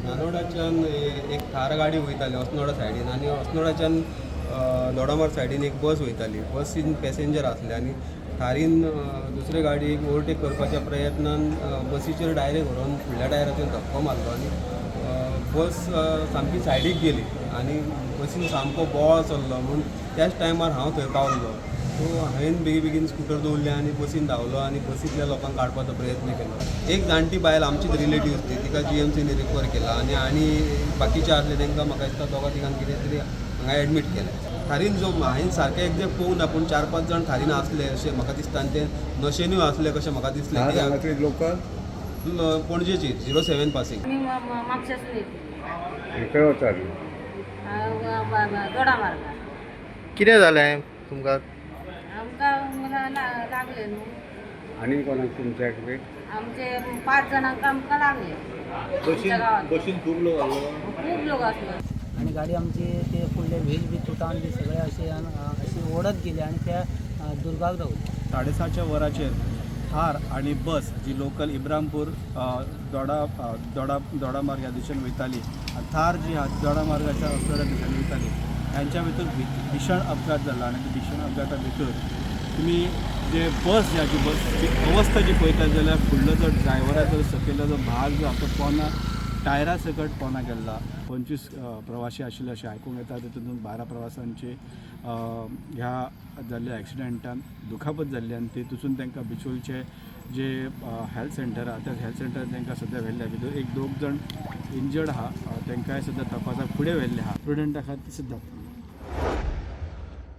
नानोड्याच्यान एक थार गाडी वयताली अस्नोडा सायडीन आनी अस्नोडाच्यान दोडामार सायडीन एक बस वयताली. बसीन पॅसेंजर आसले आनी थारीन दुसरे गाडयेक ओवरटेक करपाच्या प्रयत्नान बसीचेर डायरेक्ट व्हरून फुडल्या टायराचेर धक्को मारलो आनी बस सामकी सायडीक गेली आनी बसीन सामको बोवाळ चल्लो म्हूण त्याच टायमार हांव थंय पावल्लो. सो हांवें बेगीन स्कुटर दवरलें आनी बसीन धांवलो आनी बसींतल्या लोकांक काडपाचो प्रयत्न केलो. एक जाणटी बायल आमचीच रिलेटिव्ह ती, तिका GMCनी रिफर केला आनी बाकीचे आसले तांकां म्हाका दिसता दोगां तिगांक कितें तरी हांगा एडमीट केलें. थारीन जो हांवें सारकें एक्झॅक्ट पळोवंक ना पूण 4-5 जाण थारीन आसले अशें म्हाका दिसता आनी ते नशेनूय आसले कशें म्हाका दिसलें. लोकल पणजेची 07 पासींग. कितें जालें तुमकां? आमकां लागले न्हू. आणि कोणाक तुमच्या कडेन आमचे 5 जाणांक आमकां लागले. बसीन खूब लोक आसलो. खूप लोक असलो. आणि गाडी आमची ते फुडले व्हील बी तुटावन बी सगळे अशी ओढत गेली आणि त्या दुर्गाक रावली. 6:30च्या वराचेर थार आणि बस जी लोकल इब्रामपूर दोडामार्ग ह्या दिशेन वयताली आनी थार जी आहा दोडा मार्गाच्या अस्नोड्या दिशेन वयताली. ह्यांच्या भितर भीषण अपघात जाला आनी भीषण अपघाता भितर तुमी जे बस जी बसची अवस्था जी पळयता जाल्यार फुडलो जो ड्रायव्हराचो सकयलो जो भाग जो आहा तो पोना टायरा सकट पोना गेल्ला. 25 प्रवासी आशिल्ले अशें आयकूंक येता. तितून 12 प्रवाशांची ह्या जाल्ल्या एक्सिडेंटान दुखापत जाल्ली आनी तेतून तांकां बिचोलचे जे हेल्थ सेंटर आहा त्या हेल्थ सेंटरान तांकां सद्या व्हेल्ल्या. भितर 1-2 जाण इंजर्ड आहा, तांकांय सद्या तपासाक फुडें व्हेल्ले आहा. स्टुडंटा खातीर सद्या